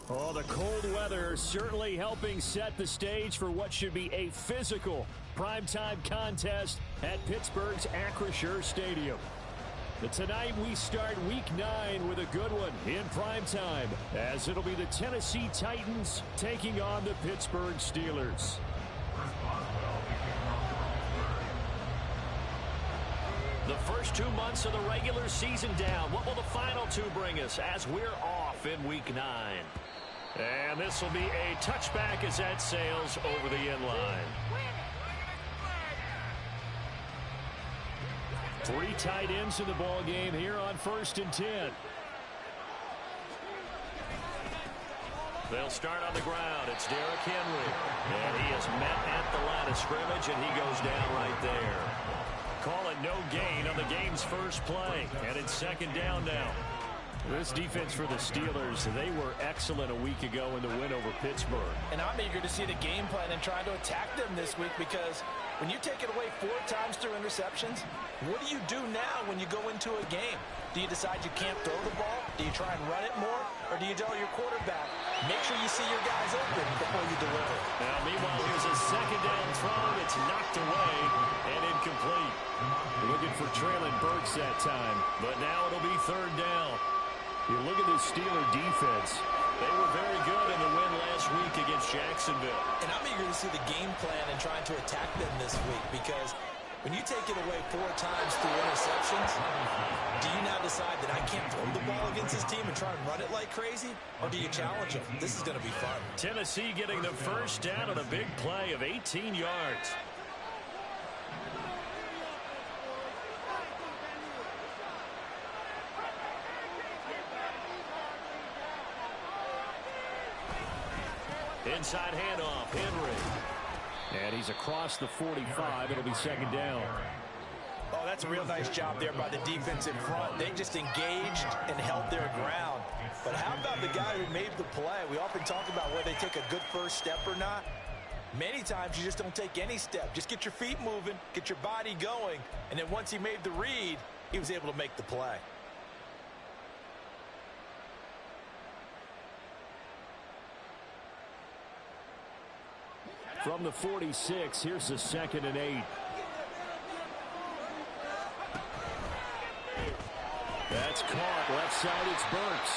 Oh, the cold weather certainly helping set the stage for what should be a physical primetime contest at Pittsburgh's Acrisure Stadium. But tonight we start Week 9 with a good one in primetime, as it'll be the Tennessee Titans taking on the Pittsburgh Steelers. The first 2 months of the regular season down. What will the final 2 bring us as we're off in Week 9? And this will be a touchback as that sails over the end line. 3 tight ends in the ball game here on 1st and 10. They'll start on the ground. It's Derrick Henry. And he is met at the line of scrimmage, and he goes down right there. Call it no gain on the game's first play. And it's 2nd down now. This defense for the Steelers, they were excellent a week ago in the win over Pittsburgh. And I'm eager to see the game plan and try to attack them this week, because when you take it away 4 times through interceptions, what do you do now when you go into a game? Do you decide you can't throw the ball? Do you try and run it more? Or do you tell your quarterback, make sure you see your guys open before you deliver? Now, meanwhile, here's a 2nd down throw. It's knocked away and incomplete. Looking for Traylon Burks that time, but now it'll be 3rd down. You look at the Steeler defense. They were very good in the win last week against Jacksonville. And I'm eager to see the game plan and trying to attack them this week, because when you take it away 4 times through interceptions, do you now decide that I can't throw the ball against this team and try and run it like crazy? Or do you challenge them? This is going to be fun. Tennessee getting the 1st down on a big play of 18 yards. Inside handoff, Henry. And he's across the 45. It'll be 2nd down. Oh, that's a real nice job there by the defense in front. They just engaged and held their ground. But how about the guy who made the play? We often talk about whether they take a good first step or not. Many times you just don't take any step. Just get your feet moving, get your body going, and then once he made the read, he was able to make the play. From the 46, here's the 2nd and 8. That's caught. Left side, it's Burks.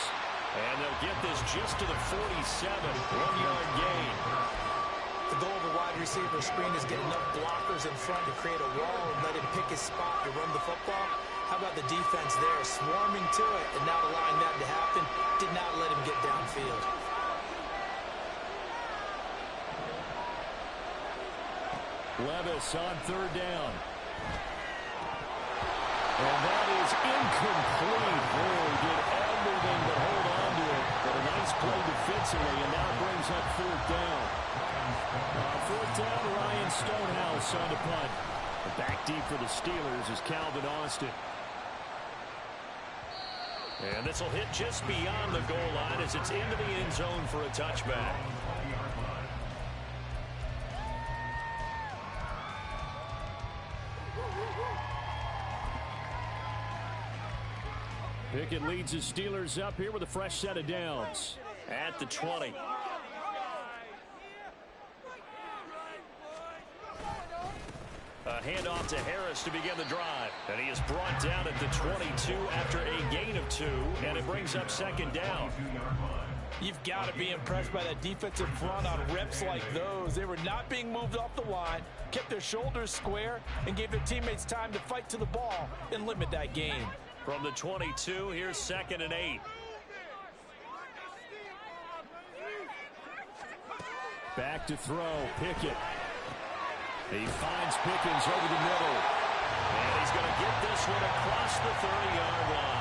And they'll get this just to the 47. 1-yard gain. The goal of a wide receiver screen is get enough blockers in front to create a wall and let him pick his spot to run the football. How about the defense there, swarming to it, and not allowing that to happen, did not let him get downfield. Levis on 3rd down. And that is incomplete. Oh, he did everything but hold on to it. But a nice play defensively, and now brings up 4th down. 4th down, Ryan Stonehouse on the punt. The back deep for the Steelers is Calvin Austin. And this will hit just beyond the goal line as it's into the end zone for a touchback. Pickett leads the Steelers up here with a fresh set of downs at the 20. A handoff to Harris to begin the drive. And he is brought down at the 22 after a gain of 2, and it brings up 2nd down. You've got to be impressed by that defensive front on reps like those. They were not being moved off the line, kept their shoulders square, and gave their teammates time to fight to the ball and limit that gain. From the 22, here's 2nd and 8. Back to throw, Pickett. He finds Pickens over the middle. And he's going to get this one across the 30-yard line.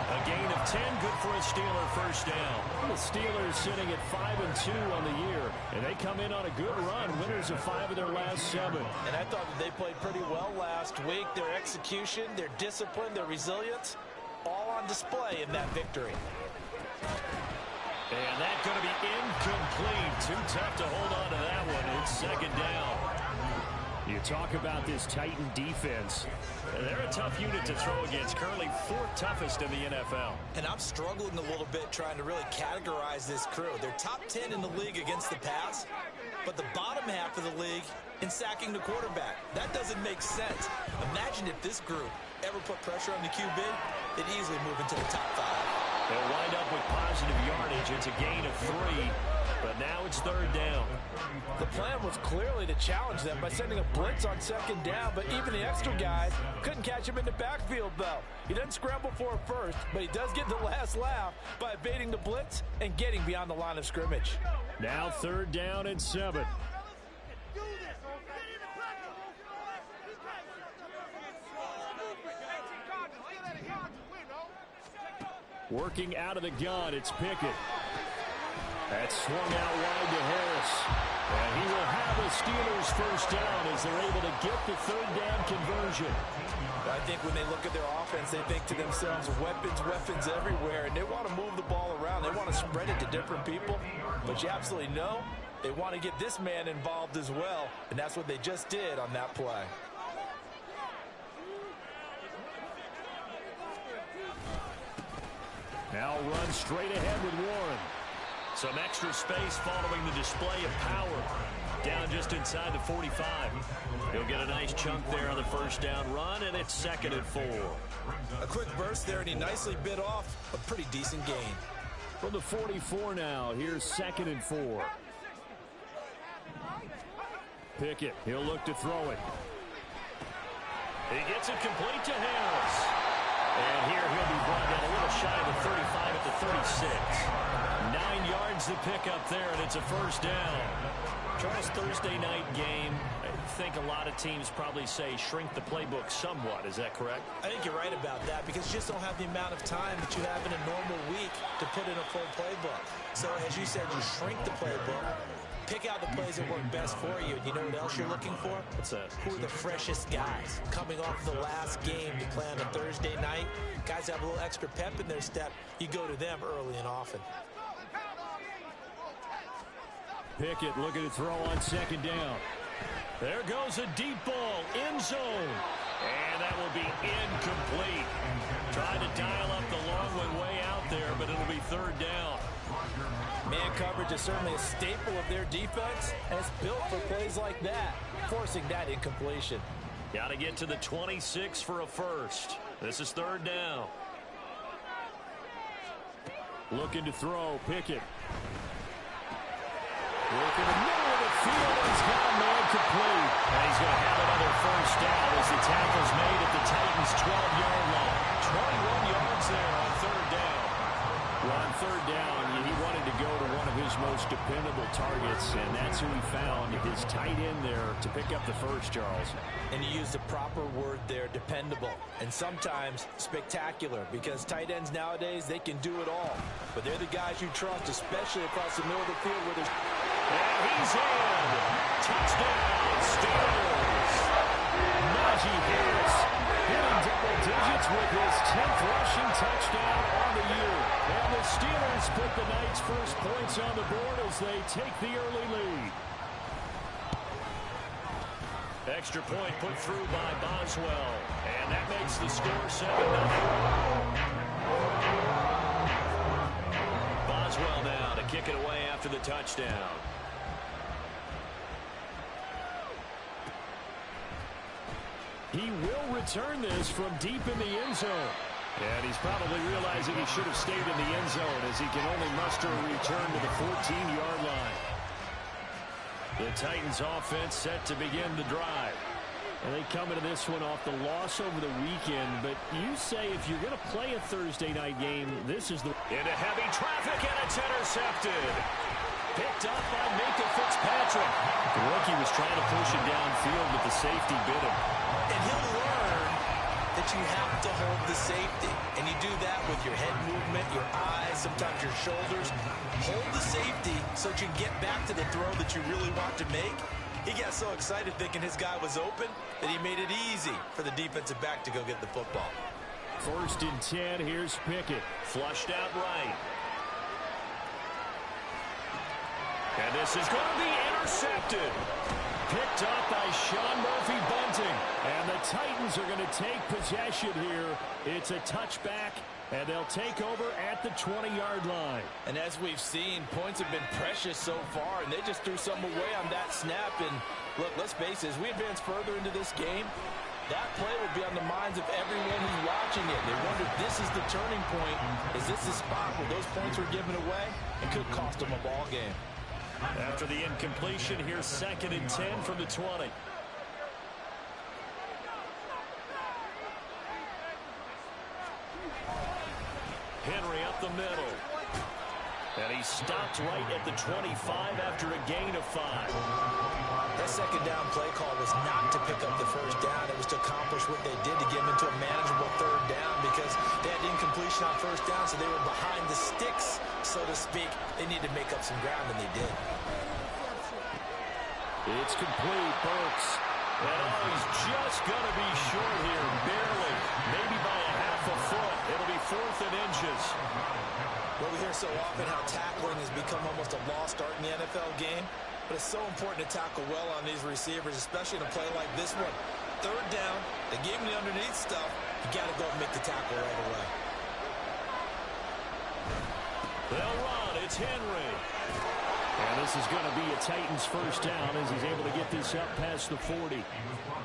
A gain of 10, good for a Steeler 1st down. The Steelers sitting at 5-2 on the year, and they come in on a good run, winners of 5 of their last 7. And I thought that they played pretty well last week. Their execution, their discipline, their resilience, all on display in that victory. And that's going to be incomplete. Too tough to hold on to that one. It's 2nd down. You talk about this Titan defense. They're a tough unit to throw against, currently 4th toughest in the NFL. And I'm struggling a little bit trying to really categorize this crew. They're top 10 in the league against the pass, but the bottom half of the league in sacking the quarterback. That doesn't make sense. Imagine if this group ever put pressure on the QB, they'd easily move into the top 5. They'll wind up with positive yardage. It's a gain of 3, but now it's 3rd down. The plan was clearly to challenge them by sending a blitz on 2nd down, but even the extra guys couldn't catch him in the backfield, though. He doesn't scramble for it first, but he does get the last laugh by evading the blitz and getting beyond the line of scrimmage. Now 3rd down and 7. Working out of the gun, it's Pickett. That's swung out wide to Harris. And he will have a Steelers first down as they're able to get the 3rd down conversion. I think when they look at their offense, they think to themselves, weapons everywhere, and they want to move the ball around. They want to spread it to different people. But you absolutely know they want to get this man involved as well, and that's what they just did on that play. Now run straight ahead with Warren. Some extra space following the display of power. Down just inside the 45. He'll get a nice chunk there on the first down run, and it's 2nd and 4. A quick burst there, and he nicely bit off a pretty decent gain. From the 44 now, here's 2nd and 4. Pickett, he'll look to throw it. He gets it complete to Harris. And here he'll be brought down a little shy of the 35 at the 36. 9 yards to pick up there, and it's a first down. Charles, Thursday night game, I think a lot of teams probably say shrink the playbook somewhat. Is that correct? I think you're right about that because you just don't have the amount of time that you have in a normal week to put in a full playbook. So as you said, you shrink the playbook. Pick out the plays that work best for you. And you know what else you're looking for? What's that? Who are the freshest guys coming off the last game to play on a Thursday night? Guys have a little extra pep in their step. You go to them early and often. Pickett looking to throw on 2nd down. There goes a deep ball, end zone. And that will be incomplete. Trying to dial up the long one way out there, but it'll be 3rd down. Man coverage is certainly a staple of their defense, and it's built for plays like that, forcing that incompletion. Got to get to the 26 for a first. This is 3rd down. Looking to throw, Pickett. Look in the middle of the field, he's got a man complete. And he's going to have another first down as the tackle's made at the Titans' 12-yard line. 21 yards there on 3rd down. Well, on 3rd down, he wanted to go to one of his most dependable targets, and that's who he found, his tight end there, to pick up the first, Charles. And you used the proper word there, dependable, and sometimes spectacular, because tight ends nowadays, they can do it all. But they're the guys you trust, especially across the middle of the field where there's... And he's in! Touchdown, Steelers! Najee Harris hitting double digits with his 10th rushing touchdown on the year. And the Steelers put the night's first points on the board as they take the early lead. Extra point put through by Boswell. And that makes the score 7-0. Boswell now to kick it away after the touchdown. He will return this from deep in the end zone. And he's probably realizing he should have stayed in the end zone as he can only muster a return to the 14-yard line. The Titans offense set to begin the drive. And they come into this one off the loss over the weekend. But you say if you're going to play a Thursday night game, this is the... Into heavy traffic, and it's intercepted. Picked up by Minkah Fitzpatrick. The rookie was trying to push him downfield, but the safety bit him. And he'll learn that you have to hold the safety. And you do that with your head movement, your eyes, sometimes your shoulders. Hold the safety so that you can get back to the throw that you really want to make. He got so excited thinking his guy was open that he made it easy for the defensive back to go get the football. 1st and 10, here's Pickett. Flushed out right. And this is going to be intercepted. Picked up by Sean Murphy-Bunting. And the Titans are going to take possession here. It's a touchback, and they'll take over at the 20-yard line. And as we've seen, points have been precious so far, and they just threw some away on that snap. And look, let's face it, as we advance further into this game, that play will be on the minds of everyone who's watching it. They wonder if this is the turning point. Is this the spot where those points were given away and could cost them a ball game? After the incompletion, here's 2nd and 10 from the 20. Henry up the middle. And he stopped right at the 25 after a gain of 5. That second down play call was not to pick up the first down. It was to accomplish what they did to get them into a manageable 3rd down because they had incompletion on first down, so they were behind the sticks, so to speak. They needed to make up some ground, and they did. It's complete. Burks. And he's just going to be short here, barely. Maybe by a half a foot. It'll be 4th and inches. Well, we hear so often how tackling has become almost a lost art in the NFL game, but it's so important to tackle well on these receivers, especially in a play like this one. 3rd down, they gave him the underneath stuff. You got to go and make the tackle right away. They'll run. It's Henry. And this is going to be a Titans first down as he's able to get this up past the 40.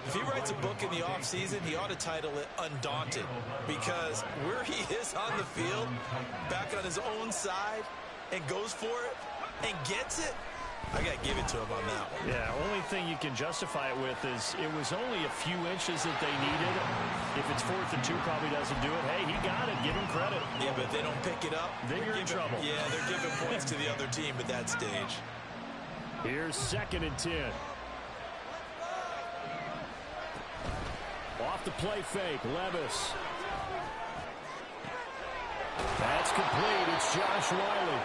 If he writes a book in the offseason, he ought to title it Undaunted, because where he is on the field, back on his own side, and goes for it, and gets it, I got to give it to him on that one. Yeah, only thing you can justify it with is it was only a few inches that they needed. If it's 4th and 2, probably doesn't do it. Hey, he got it. Give him credit. Yeah, but if they don't pick it up, then you're in trouble. Yeah, they're giving points to the other team at that stage. Here's 2nd and 10. Off the play fake, Levis. That's complete. It's Josh Wiley.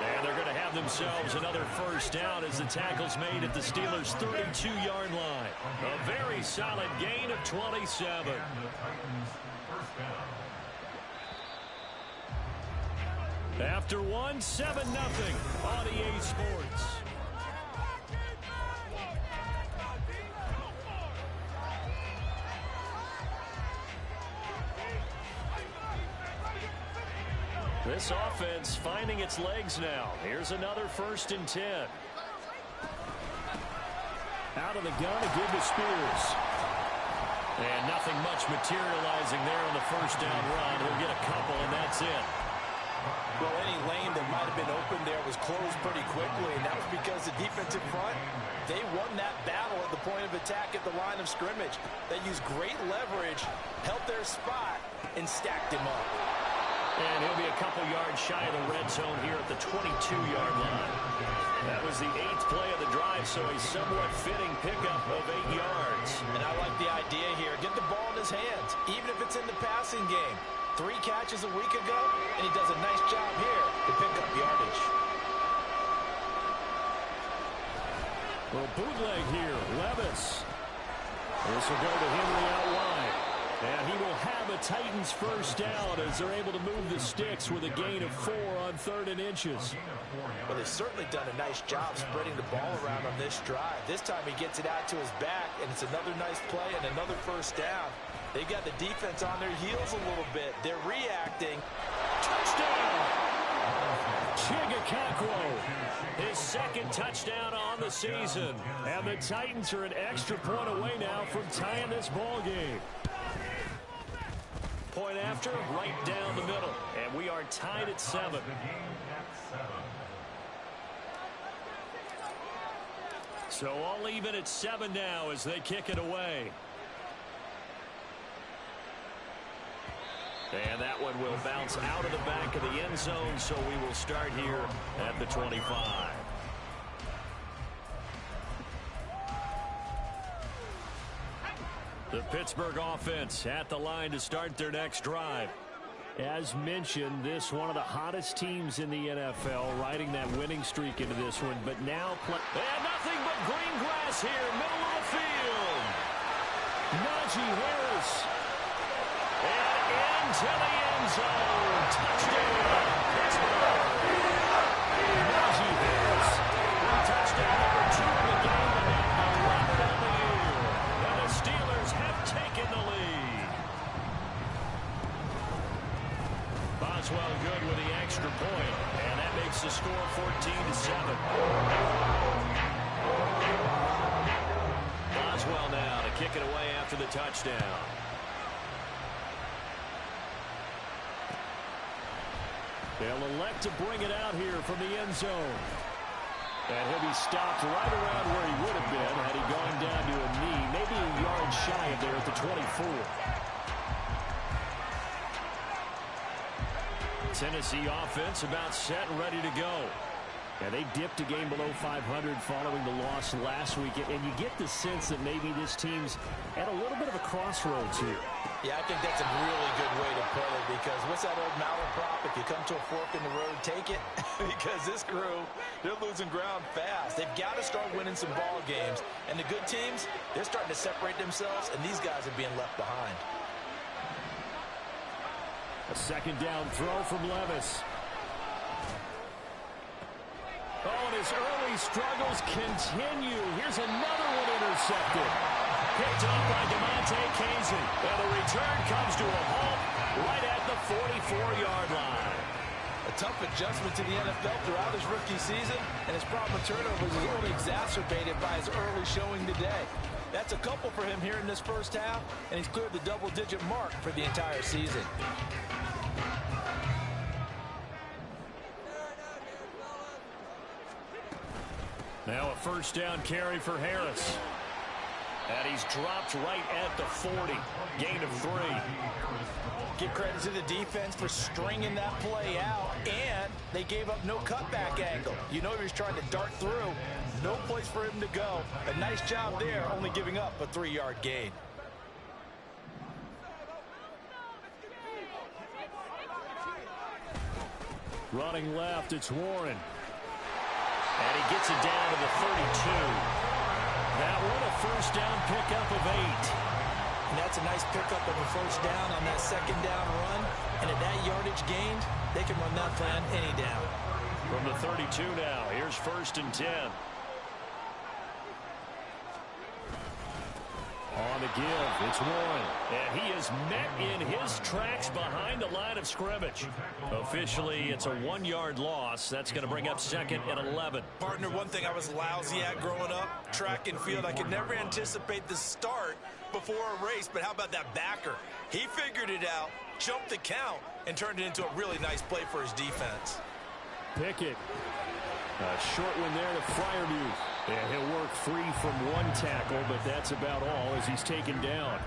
And they're going to have themselves another first down as the tackle's made at the Steelers' 32-yard line. A very solid gain of 27. After one, 7-0 on EA Sports. This offense finding its legs now. Here's another 1st and 10. Out of the gun to give to Spears. And nothing much materializing there on the first down run. He'll get a couple, and that's it. Well, any lane that might have been open there was closed pretty quickly, and that was because the defensive front, they won that battle at the point of attack at the line of scrimmage. They used great leverage, held their spot, and stacked him up. And he'll be a couple yards shy of the red zone here at the 22-yard line. That was the 8th play of the drive, so a somewhat fitting pickup of 8 yards. And I like the idea here. Get the ball in his hands, even if it's in the passing game. 3 catches a week ago, and he does a nice job here to pick up yardage. Well, bootleg here, Levis. This will go to Henry out wide. And he will have a Titans first down as they're able to move the sticks with a gain of 4 on 3rd and inches. Well, they've certainly done a nice job spreading the ball around on this drive. This time he gets it out to his back, and it's another nice play and another first down. They've got the defense on their heels a little bit. They're reacting. Touchdown! Chigakakwo, his 2nd touchdown on the season. And the Titans are an extra point away now from tying this ball game. Point after, right down the middle. And we are tied at 7. So all even at 7 now as they kick it away. And that one will bounce out of the back of the end zone, so we will start here at the 25. The Pittsburgh offense at the line to start their next drive. As mentioned, this one of the hottest teams in the NFL, riding that winning streak into this one, but now and nothing but green grass here, middle of the field. Najee Harris. And into the end zone. Touchdown, Pittsburgh. Najee Harris. Touchdown number 2 in the game, and now Boswell good with the extra point, and that makes the score 14-7. Boswell now to kick it away after the touchdown. They'll elect to bring it out here from the end zone. And he'll be stopped right around where he would have been had he gone down to a knee, maybe a yard shy of there at the 24. Tennessee offense about set and ready to go. Yeah, they dipped a game below 500 following the loss last week, and you get the sense that maybe this team's at a little bit of a crossroads here. Yeah, I think that's a really good way to put it, because what's that old malaprop? If you come to a fork in the road, take it. Because this crew, they're losing ground fast. They've got to start winning some ball games. And the good teams, they're starting to separate themselves, and these guys are being left behind. A second down throw from Levis. Oh, and his early struggles continue. Here's another one intercepted. Picked up by DeMonte Casey. And the return comes to a halt right at the 44-yard line. A tough adjustment to the NFL throughout his rookie season, and his problem with turnovers is only exacerbated by his early showing today. That's a couple for him here in this first half, and he's cleared the double-digit mark for the entire season. Now a first down carry for Harris. And he's dropped right at the 40. Gain of 3. Give credit to the defense for stringing that play out, and they gave up no cutback angle. You know he was trying to dart through. No place for him to go. A nice job there, only giving up a 3-yard gain. Running left, it's Warren. And he gets it down to the 32. That one a first down pickup of 8. And that's a nice pickup of a first down on that second down run. And at that yardage gained, they can run that plan any down. From the 32 now, here's 1st and 10. On the give, it's Warren. And he is met in his tracks behind the line of scrimmage. Officially, it's a 1-yard loss. That's going to bring up 2nd and 11. Partner, one thing I was lousy at growing up, track and field. I could never anticipate the start before a race, but how about that backer? He figured it out, jumped the count, and turned it into a really nice play for his defense. Pickett. A short one there to Freiermuth. And he'll work free from 1 tackle, but that's about all as he's taken down.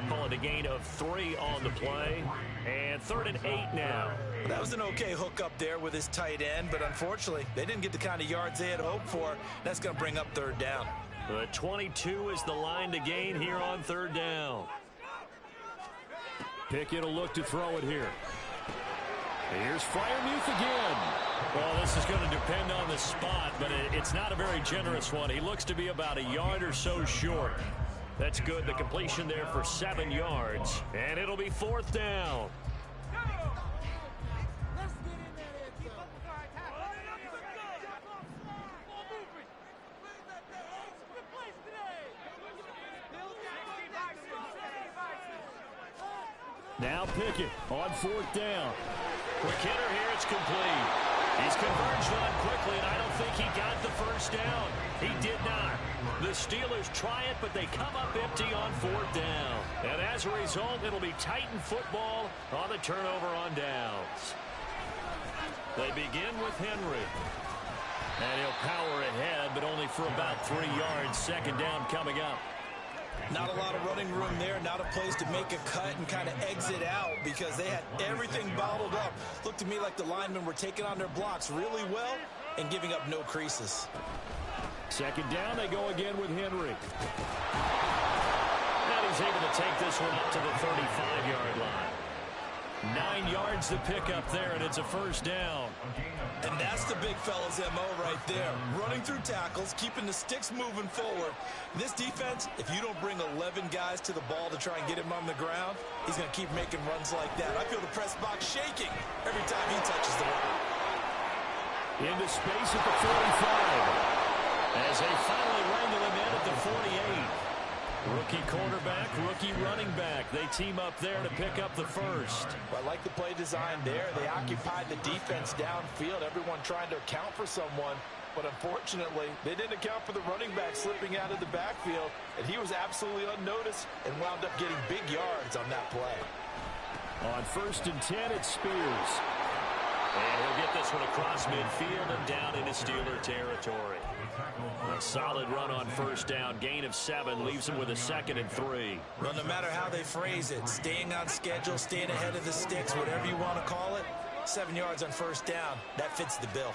Calling a gain of 3 on the play. And 3rd and 8 now. Well, that was an okay hook up there with his tight end, but unfortunately, they didn't get the kind of yards they had hoped for. That's going to bring up 3rd down. The 22 is the line to gain here on 3rd down. Pickett will look to throw it here. Here's Freiermuth again. Well, this is going to depend on the spot, but it's not a very generous one. He looks to be about a yard or so short. That's good. The completion there for 7 yards, and it'll be 4th down. Now Pickett on 4th down. Quick hitter here, it's complete. He's converged on quickly, and I don't think he got the first down. He did not. The Steelers try it, but they come up empty on 4th down. And as a result, it'll be Titan football on the turnover on downs. They begin with Henry. And he'll power ahead, but only for about 3 yards. 2nd down coming up. Not a lot of running room there, not a place to make a cut and kind of exit out because they had everything bottled up. Looked to me like the linemen were taking on their blocks really well and giving up no creases. 2nd down, they go again with Henry. And he's able to take this one up to the 35-yard line. 9 yards to pick up there, and it's a 1st down. And that's the big fella's MO right there. Running through tackles, keeping the sticks moving forward. This defense, if you don't bring 11 guys to the ball to try and get him on the ground, he's going to keep making runs like that. I feel the press box shaking every time he touches the ball. Into space at the 45. As they finally wrangle him in at the 48. Rookie quarterback, rookie running back. They team up there to pick up the first. I like the play design there. They occupied the defense downfield, everyone trying to account for someone. But unfortunately, they didn't account for the running back slipping out of the backfield, and he was absolutely unnoticed and wound up getting big yards on that play. On 1st and 10, it's Spears. And he'll get this one across midfield and down into Steeler territory. A solid run on 1st down. Gain of 7 leaves him with a 2nd and 3. Well, no matter how they phrase it, staying on schedule, staying ahead of the sticks, whatever you want to call it, 7 yards on 1st down, that fits the bill.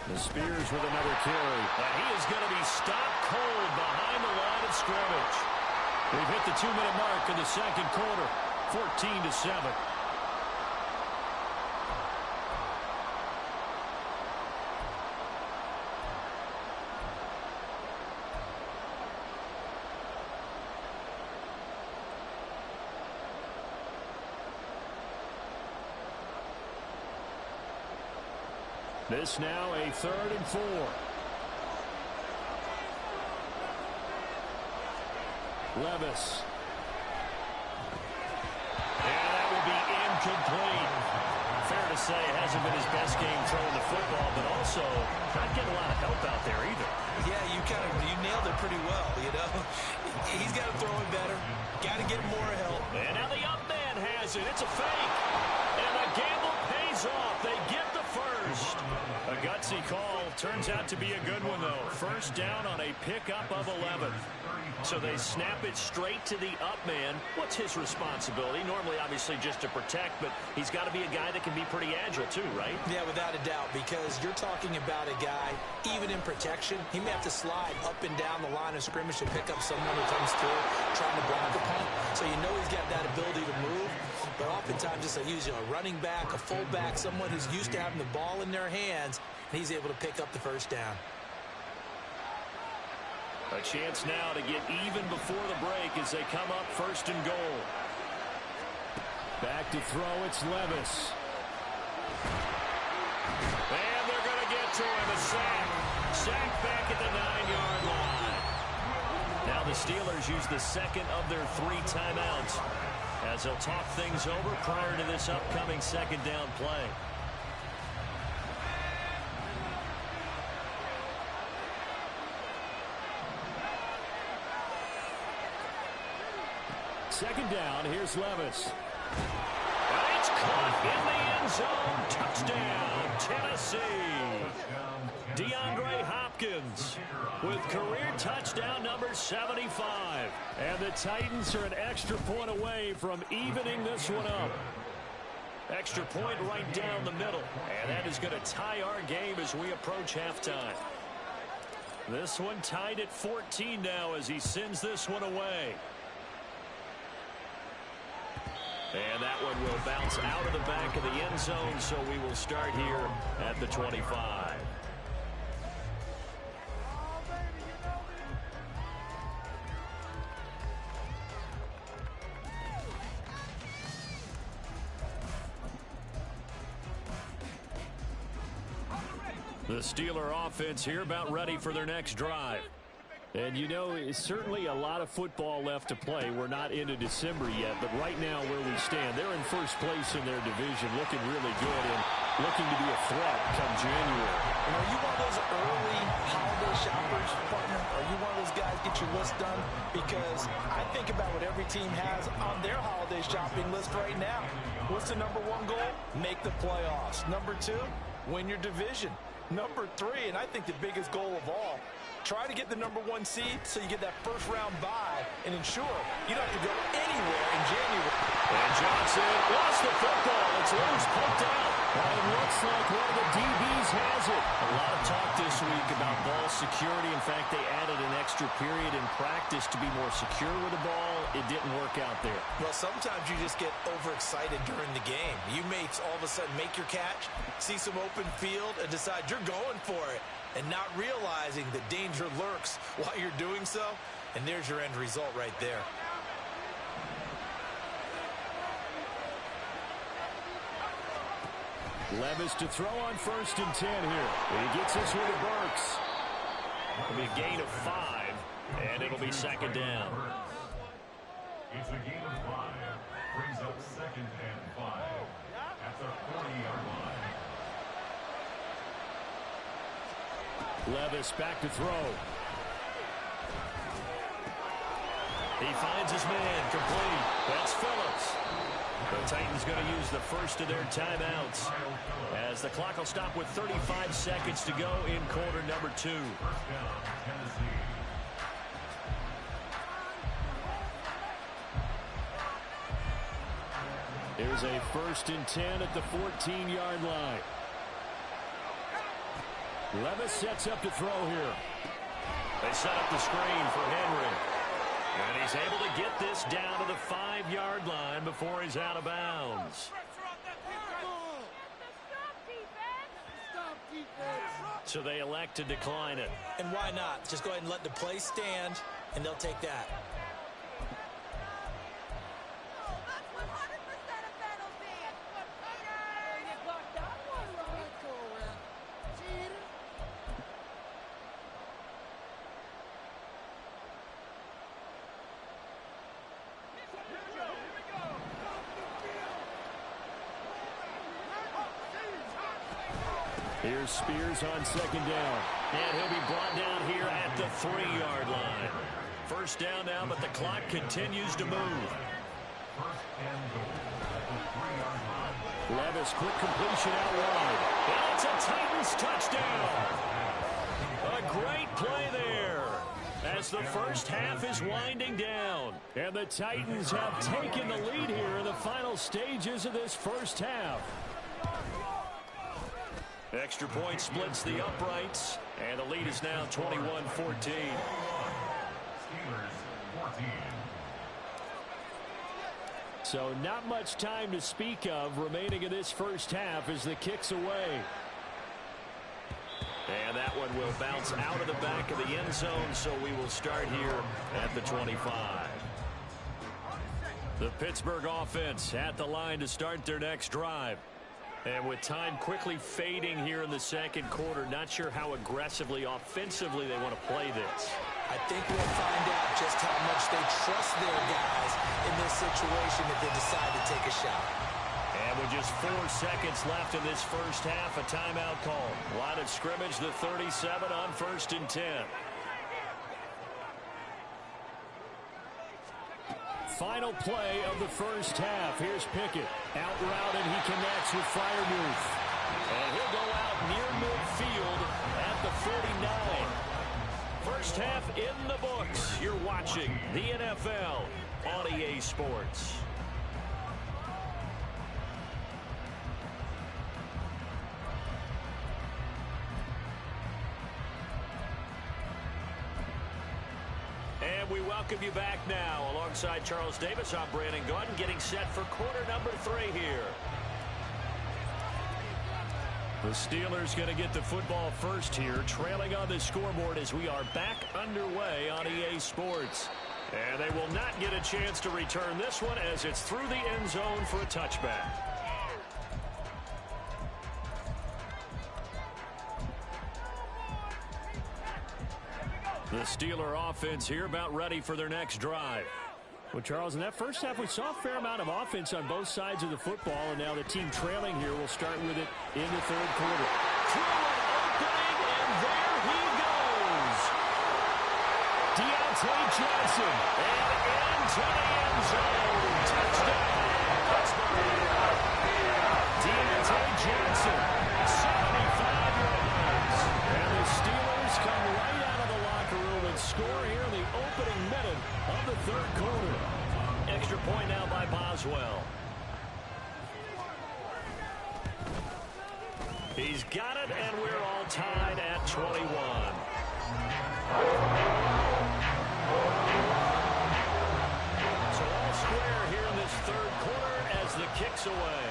The Spears with another carry. And he is going to be stopped cold behind the line of scrimmage. We've hit the 2-minute mark in the 2nd quarter, 14-7. This now a 3rd and 4. Levis. And that will be incomplete. Fair to say it hasn't been his best game throwing the football, but also not getting a lot of help out there either. Yeah, you nailed it pretty well, you know. He's got to throw it better. Got to get more help. And now the up man has it. It's a fake. And the gamble pays off. They get the first. A gutsy call. Turns out to be a good one, though. 1st down on a pickup of 11. So they snap it straight to the up man. What's his responsibility? Normally, obviously, just to protect, but he's got to be a guy that can be pretty agile, too, right? Yeah, without a doubt, because you're talking about a guy, even in protection, he may have to slide up and down the line of scrimmage to pick up someone who comes through trying to block a punt. So you know he's got that ability to move. But oftentimes, just usually a running back, a fullback, someone who's used to having the ball in their hands, and he's able to pick up the 1st down. A chance now to get even before the break as they come up 1st and goal. Back to throw, it's Levis. And they're going to get to him, a sack. Sack back at the 9-yard line. Now the Steelers use the 2nd of their 3 timeouts as they'll talk things over prior to this upcoming 2nd down play. Second down, here's Levis. And it's caught in the end zone. Touchdown, Tennessee. DeAndre Hopkins with career touchdown number 75. And the Titans are an extra point away from evening this one up. Extra point right down the middle. And that is going to tie our game as we approach halftime. This one tied at 14 now as he sends this one away. And that one will bounce out of the back of the end zone, so we will start here at the 25. The Steeler offense here about ready for their next drive. And, you know, it's certainly a lot of football left to play. We're not into December yet, but right now where we stand, they're in 1st place in their division, looking really good and looking to be a threat come January. And are you one of those early holiday shoppers, partner? Are you one of those guys get your list done? Because I think about what every team has on their holiday shopping list right now. What's the number 1 goal? Make the playoffs. Number 2, win your division. Number 3, and I think the biggest goal of all, try to get the number 1 seed so you get that 1st round bye and ensure you don't have to go anywhere in January. And Johnson lost the football. It's loose, poked out. Well, it looks like one of the DBs has it. A lot of talk this week about ball security. In fact, they added an extra period in practice to be more secure with the ball. It didn't work out there. Well, sometimes you just get overexcited during the game. You may all of a sudden make your catch, see some open field, and decide you're going for it, and not realizing the danger lurks while you're doing so. And there's your end result right there. Levis to throw on 1st and 10 here. He gets this one to Burks. It'll be a gain of 5. And it'll be second down. It's a gain of 5. Brings up second and 5 at the 40-yard line. Levis back to throw. He finds his man, complete. That's Phillips. The Titans going to use the first of their timeouts as the clock will stop with 35 seconds to go in quarter number 2. First down, Tennessee. Here's a 1st and 10 at the 14-yard line. Levis sets up to throw here. They set up the screen for Henry. And he's able to get this down to the 5-yard line before he's out of bounds. So they elect to decline it. And why not? Just go ahead and let the play stand, and they'll take that. Here's Spears on second down. And he'll be brought down here at the 3-yard line. First down now, but the clock continues to move. First and goal at the 3-yard line. Levis, quick completion out wide. And it's a Titans touchdown. A great play there as the first half is winding down. And the Titans have taken the lead here in the final stages of this first half. Extra point splits the uprights, and the lead is now 21-14. Steelers 14. So not much time to speak of remaining in this first half as the kick's away. And that one will bounce out of the back of the end zone, so we will start here at the 25. The Pittsburgh offense at the line to start their next drive. And with time quickly fading here in the second quarter, not sure how aggressively, offensively they want to play this. I think we'll find out just how much they trust their guys in this situation if they decide to take a shot. And with just 4 seconds left in this first half, a timeout call. Line of scrimmage, the 37 on 1st and 10. Final play of the first half. Here's Pickett. Out route, and he connects with Freiermuth. And he'll go out near midfield at the 49. First half in the books. You're watching the NFL on EA Sports. And we welcome you back now. Alongside Charles Davis, I'm Brandon Gaudin, getting set for quarter number 3 here. The Steelers going to get the football first here, trailing on the scoreboard as we are back underway on EA Sports. And they will not get a chance to return this one as it's through the end zone for a touchback. The Steeler offense here about ready for their next drive. Well, Charles, in that first half, we saw a fair amount of offense on both sides of the football, and now the team trailing here will start with it in the third quarter. Through an opening, and there he goes. Deontay Johnson, and into the end zone. Touchdown, Pittsburgh. Deontay Johnson, 75 yards. And the Steelers come right out of the locker room and score here in the opening minute of the third quarter. Extra point now by Boswell. He's got it, and we're all tied at 21. So all square here in this third quarter as the kick's away.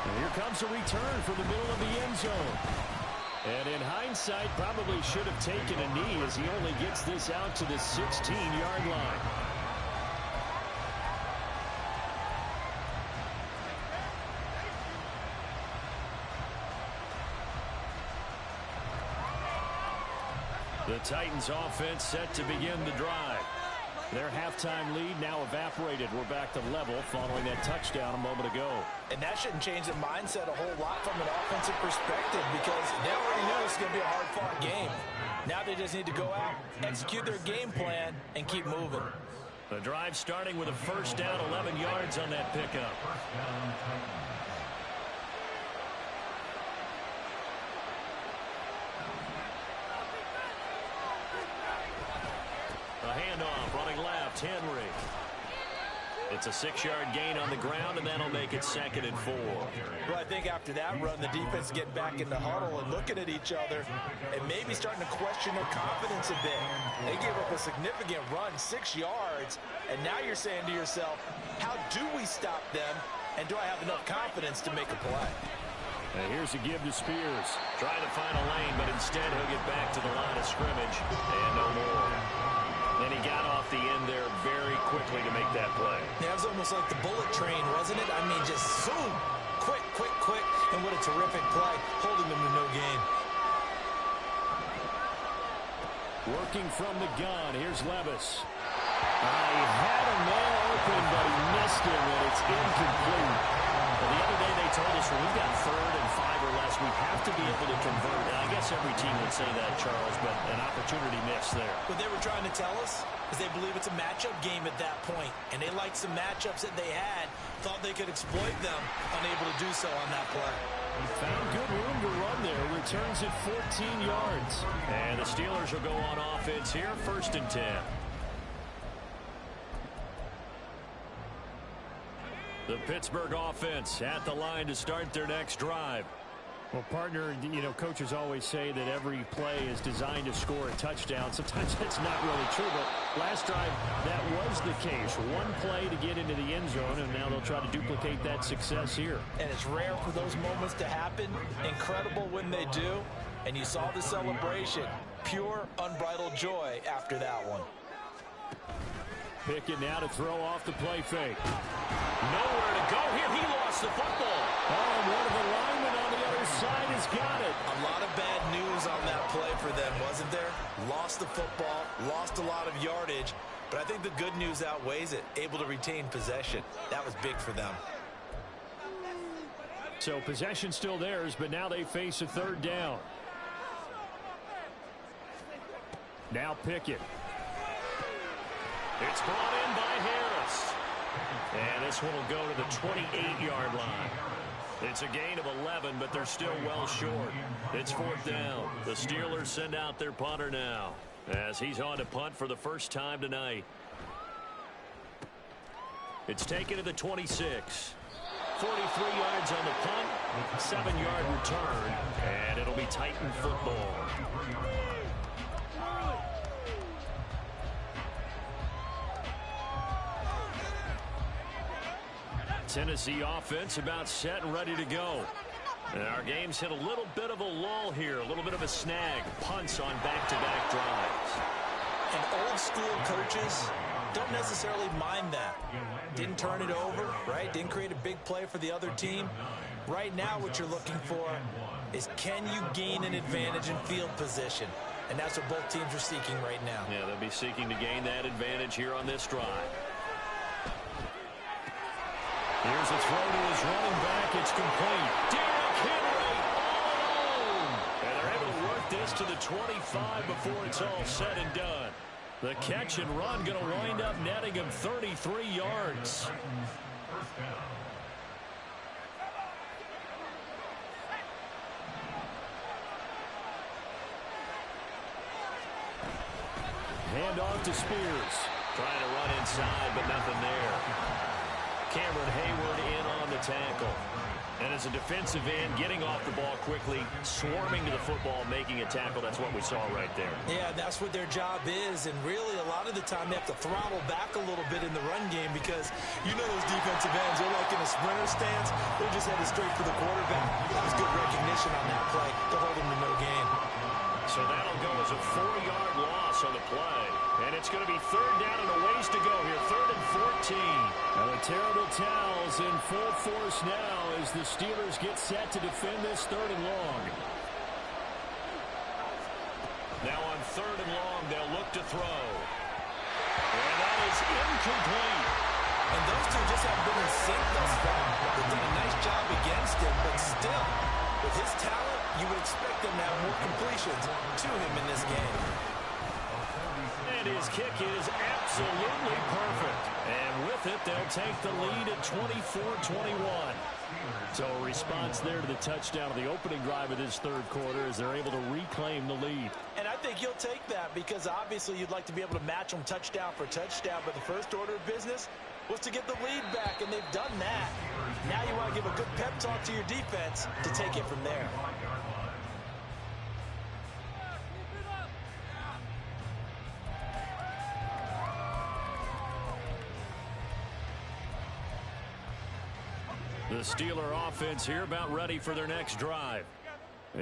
And here comes a return from the middle of the end zone. And in hindsight, probably should have taken a knee as he only gets this out to the 16-yard line. Titans offense set to begin the drive. Their halftime lead now evaporated. We're back to level following that touchdown a moment ago. And that shouldn't change the mindset a whole lot from an offensive perspective because they already knew it's going to be a hard-fought game. Now they just need to go out, execute their game plan, and keep moving. The drive starting with a first down, 11 yards on that pickup. A handoff, running left, Henry. It's a 6-yard gain on the ground, and that'll make it 2nd and 4. Well, I think after that run, the defense is getting back in the huddle and looking at each other and maybe starting to question their confidence a bit. They gave up a significant run, 6 yards, and now you're saying to yourself, how do we stop them, and do I have enough confidence to make a play? And here's a give to Spears. Trying to find a lane, but instead he'll get back to the line of scrimmage, and no more. And he got off the end there very quickly to make that play. Yeah, it was almost like the bullet train, wasn't it? I mean, just zoom, quick, quick, quick, and what a terrific play, holding them to no gain. Working from the gun, here's Levis. He had a man open, but he missed him, and it's incomplete. Well, the other day they told us when we've got 3rd and 5 or less, we have to be able to convert. And I guess every team would say that, Charles, but an opportunity missed there. What they were trying to tell us is they believe it's a matchup game at that point, and they liked some matchups that they had, thought they could exploit them, unable to do so on that play. He found good room to run there, returns it 14 yards. And the Steelers will go on offense here, 1st and 10. The Pittsburgh offense at the line to start their next drive. Well, partner, you know, coaches always say that every play is designed to score a touchdown. Sometimes that's not really true, but last drive, that was the case. One play to get into the end zone, and now they'll try to duplicate that success here. And it's rare for those moments to happen. Incredible when they do. And you saw the celebration. Pure, unbridled joy after that one. Pickett now to throw off the play fake. Nowhere to go here. He lost the football. Oh, and one of the linemen on the other side has got it. A lot of bad news on that play for them, wasn't there? Lost the football, lost a lot of yardage, but I think the good news outweighs it. Able to retain possession. That was big for them. So possession still theirs, but now they face a 3rd down. Now Pickett. It's brought in by Harris. And this one will go to the 28-yard line. It's a gain of 11, but they're still well short. It's 4th down. The Steelers send out their punter now, as he's on to punt for the first time tonight. It's taken to the 26. 43 yards on the punt, 7-yard return, and it'll be Titan football. Tennessee offense about set and ready to go. And our game's hit a little bit of a lull here, a little bit of a snag. Punts on back-to-back drives. And old-school coaches don't necessarily mind that. Didn't turn it over, right? Didn't create a big play for the other team. Right now what you're looking for is can you gain an advantage in field position? And that's what both teams are seeking right now. Yeah, they'll be seeking to gain that advantage here on this drive. Here's a throw to his running back. It's complete. Derrick Henry all alone. And they're able to work this to the 25 before it's all said and done. The catch and run going to wind up netting him 33 yards. Hand off to Spears. Trying to run inside, but nothing there. Cameron Hayward in on the tackle. And as a defensive end, getting off the ball quickly, swarming to the football, making a tackle. That's what we saw right there. Yeah, that's what their job is. And really, a lot of the time, they have to throttle back a little bit in the run game because you know those defensive ends, they're like in a sprinter stance. They're just headed straight for the quarterback. That was good recognition on that play to hold them to no gain. So that'll go as a 4-yard loss on the play. And it's going to be 3rd down and a ways to go here. 3rd and 14. Now the terrible towels in full force now as the Steelers get set to defend this 3rd and long. Now on 3rd and long. They'll look to throw. And that is incomplete. And those two just haven't been in sync thus far. They've done a nice job against him, but still, with his talent, you would expect them to have more completions to him in this game. And his kick is absolutely perfect. And with it, they'll take the lead at 24-21. So a response there to the touchdown of the opening drive of this 3rd quarter as they're able to reclaim the lead. And I think you'll take that because obviously you'd like to be able to match them touchdown for touchdown, but the first order of business was to get the lead back, and they've done that. Now you want to give a good pep talk to your defense to take it from there. The Steeler offense here about ready for their next drive.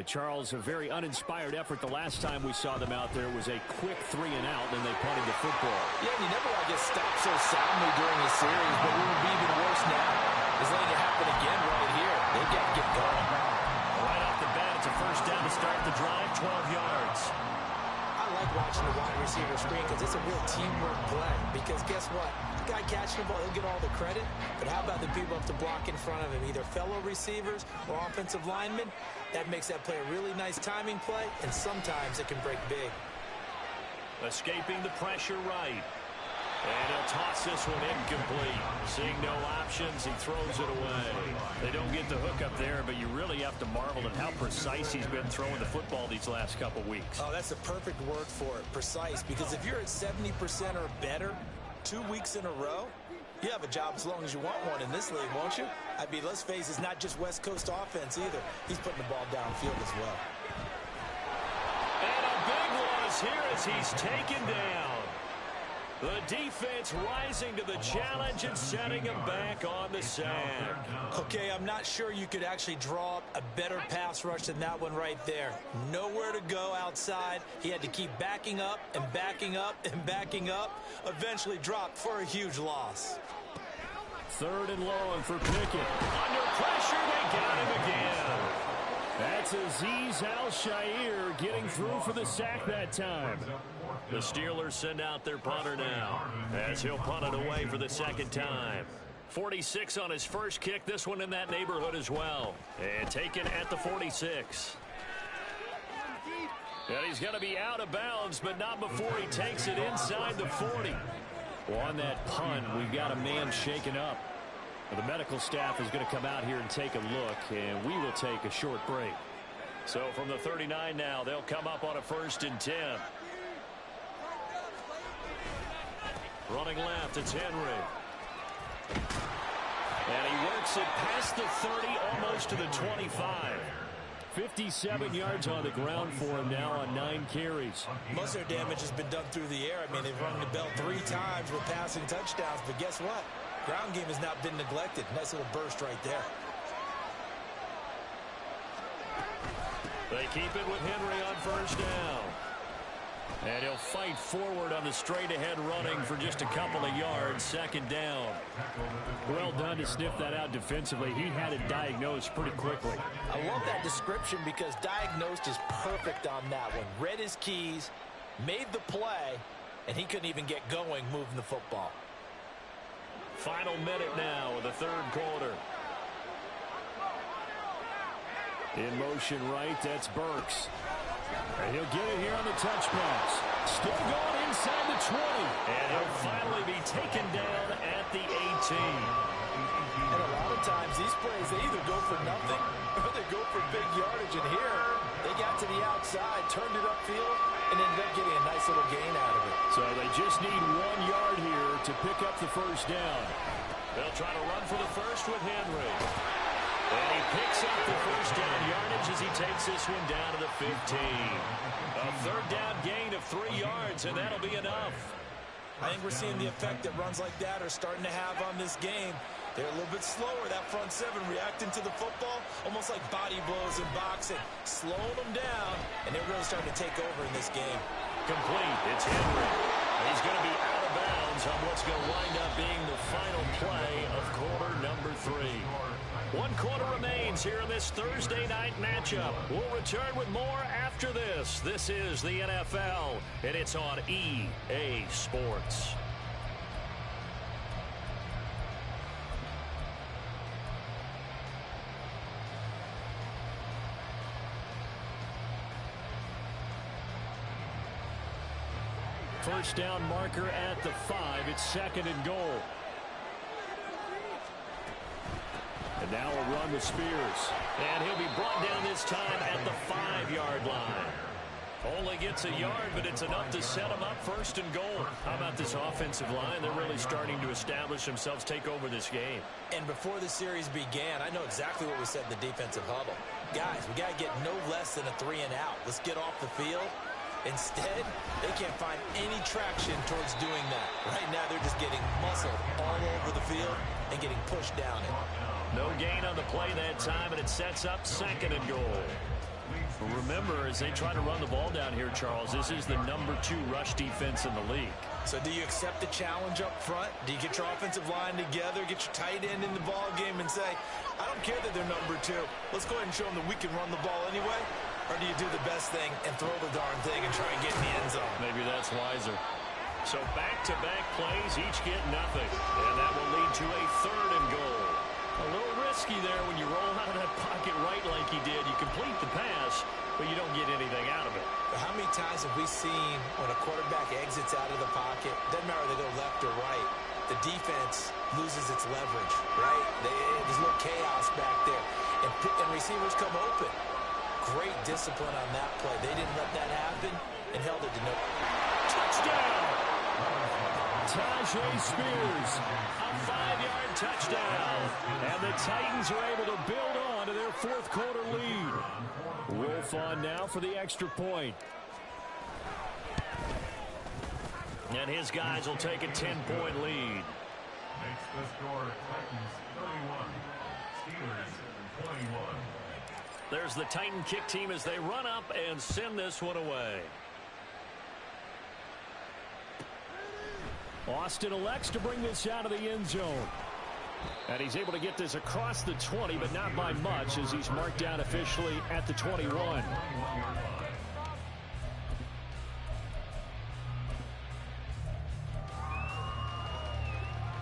Charles, a very uninspired effort the last time we saw them out there was a quick 3 and out, and they punted the football. Yeah, and you never want to get stopped so soundly during the series, but it will be even worse now. Is letting it happen again right here. They've got to get going. Right off the bat, it's a first down to start the drive, 12 yards. I like watching the wide receiver screen because it's a real teamwork play. Because guess what? The guy catching the ball, he'll get all the credit. But how about the people up to block in front of him, either fellow receivers or offensive linemen? That makes that play a really nice timing play, and sometimes it can break big. Escaping the pressure right. And he'll toss this one incomplete. Seeing no options, he throws it away. They don't get the hook up there, but you really have to marvel at how precise he's been throwing the football these last couple weeks. Oh, that's the perfect word for it, precise. Because if you're at 70% or better 2 weeks in a row, you have a job as long as you want one in this league, won't you? I mean, let's face it, it's not just West Coast offense either. He's putting the ball downfield as well. And a big loss here as he's taken down. The defense rising to the challenge and setting him back on the sack. Okay, I'm not sure you could actually draw up a better pass rush than that one right there. Nowhere to go outside. He had to keep backing up and backing up and backing up. Eventually dropped for a huge loss. 3rd and long for Pickett. Under pressure, they got him again. That's Azeez Al-Shaair getting through for the sack that time. The Steelers send out their punter now as he'll punt it away for the 2nd time. 46 on his first kick, this one in that neighborhood as well. And taken at the 46. And he's going to be out of bounds, but not before he takes it inside the 40. Well, on that punt, we've got a man shaken up. The medical staff is going to come out here and take a look, and we will take a short break. So from the 39 now, they'll come up on a 1st and 10. Running left, it's Henry. And he works it past the 30, almost to the 25. 57 yards on the ground for him now on 9 carries. Most of their damage has been done through the air. I mean, they've rung the bell 3 times with passing touchdowns, but guess what? Ground game has not been neglected. Nice little burst right there. They keep it with Henry on 1st down. And he'll fight forward on the straight-ahead running for just a couple of yards. 2nd down. Well done to sniff that out defensively. He had it diagnosed pretty quickly. I love that description because diagnosed is perfect on that one. Read his keys, made the play, and he couldn't even get going moving the football. Final minute now of the 3rd quarter. In motion right, that's Burks. And he'll get it here on the touch pass. Still going inside the 20. And he'll finally be taken down at the 18. And a lot of times these plays, they either go for nothing or they go for big yardage. And here, they got to the outside, turned it upfield, and ended up getting a nice little gain out of it. So they just need 1 yard here to pick up the 1st down. They'll try to run for the first with Henry. And he picks up the 1st down yardage as he takes this one down to the 15. A 3rd down gain of 3 yards, and that'll be enough. I think we're seeing the effect that runs like that are starting to have on this game. They're a little bit slower, that front 7, reacting to the football, almost like body blows in boxing. Slowing them down, and they're really starting to take over in this game. Complete. It's Henry. He's going to be out of bounds on what It's going to wind up being the final play of quarter number 3. 1 quarter remains here in this Thursday night matchup. We'll return with more after this. This is the NFL, and it's on EA Sports. First down marker at the 5. It's 2nd and goal. And now a run with Spears. And he'll be brought down this time at the 5-yard line. Only gets a yard, but it's enough to set him up 1st and goal. How about this offensive line? They're really starting to establish themselves, take over this game. And before the series began, I know exactly what we said in the defensive huddle. Guys, we got to get no less than a 3 and out. Let's get off the field. Instead, they can't find any traction towards doing that. Right now, they're just getting muscled all over the field and getting pushed down it. No gain on the play that time, and it sets up 2nd and goal. Remember, as they try to run the ball down here, Charles, this is the number 2 rush defense in the league. So do you accept the challenge up front? Do you get your offensive line together, get your tight end in the ball game and say, I don't care that they're number 2. Let's go ahead and show them that we can run the ball anyway? Or do you do the best thing and throw the darn thing and try and get in the end zone? Maybe that's wiser. So back-to-back plays, each get nothing. And that will lead to a 3rd and goal. A little risky there when you roll out of that pocket right like you did. You complete the pass, but you don't get anything out of it. But how many times have we seen when a quarterback exits out of the pocket, doesn't matter if they go left or right, the defense loses its leverage, right? There's a little chaos back there. And receivers come open. Great discipline on that play. They didn't let that happen and held it to no. Touchdown! Tyjae Spears, a 5-yard touchdown. And the Titans are able to build on to their 4th quarter lead. Wolf on now for the extra point. And his guys will take a 10-point lead. Makes the score Titans 31, Steelers 21. There's the Titan kick team as they run up and send this one away. Austin elects to bring this out of the end zone. And he's able to get this across the 20, but not by much, as he's marked down officially at the 21.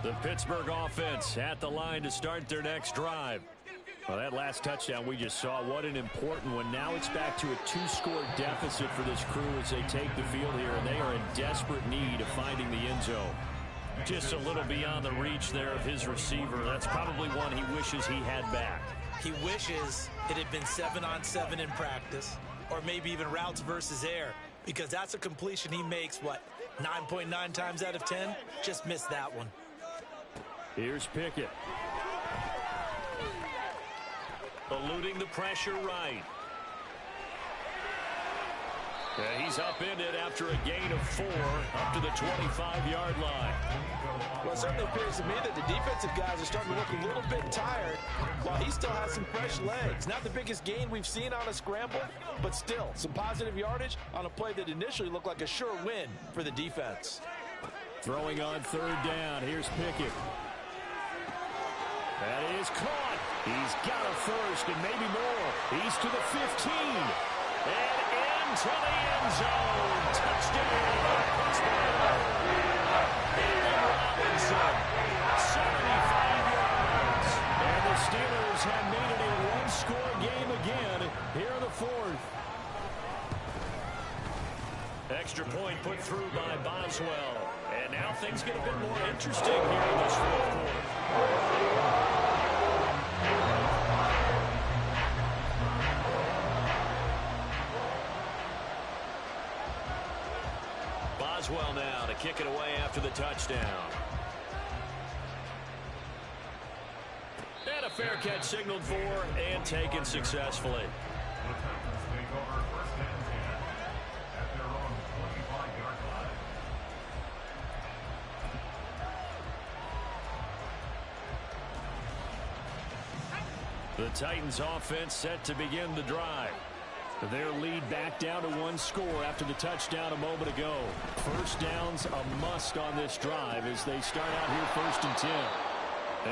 The Pittsburgh offense at the line to start their next drive. Well, that last touchdown we just saw, what an important one. Now it's back to a 2-score deficit for this crew as they take the field here, and they are in desperate need of finding the end zone. Just a little beyond the reach there of his receiver. That's probably one he wishes he had back. He wishes it had been 7-on-7 in practice, or maybe even routes versus air, because that's a completion he makes, 9.9 times out of 10? Just missed that one. Here's Pickett. Eluding the pressure right. Yeah, he's upended after a gain of 4 up to the 25-yard line. Well, it certainly appears to me that the defensive guys are starting to look a little bit tired while he still has some fresh legs. Not the biggest gain we've seen on a scramble, but still some positive yardage on a play that initially looked like a sure win for the defense. Throwing on 3rd down. Here's Pickett. That is caught. He's got a first and maybe more. He's to the 15. And into the end zone. Touchdown. Allen Robinson. 75 yards. And the Steelers have made it a 1-score game again here in the 4th. Extra point put through by Boswell. And now things get a bit more interesting here in this 4th quarter. Boswell now to kick it away after the touchdown. And a fair catch signaled for and taken successfully. The Titans take over 1st and 10 at their own 25-yard line. The Titans offense set to begin the drive. Their lead back down to one score after the touchdown a moment ago. First down's a must on this drive as they start out here 1st and 10.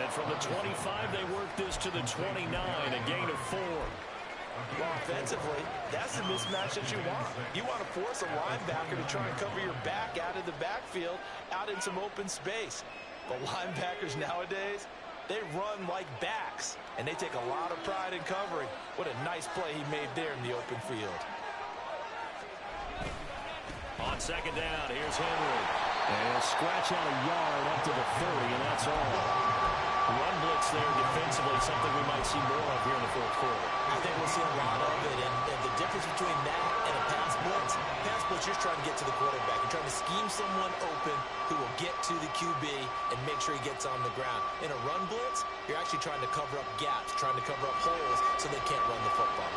And from the 25, they work this to the 29, a gain of 4. Well, offensively, that's the mismatch that you want. You want to force a linebacker to try and cover your back out of the backfield, out in some open space. But linebackers nowadays, they run like backs, and they take a lot of pride in covering. What a nice play he made there in the open field. On second down, here's Henry. And he'll scratch out a yard up to the 30, and that's all. Run blitz there defensively, something we might see more of here in the 4th quarter. I think we'll see a lot of it, and the difference between that and a pass blitz, you're just trying to get to the quarterback. You're trying to scheme someone open who will get to the QB and make sure he gets on the ground. In a run blitz, you're actually trying to cover up gaps, trying to cover up holes so they can't run the football.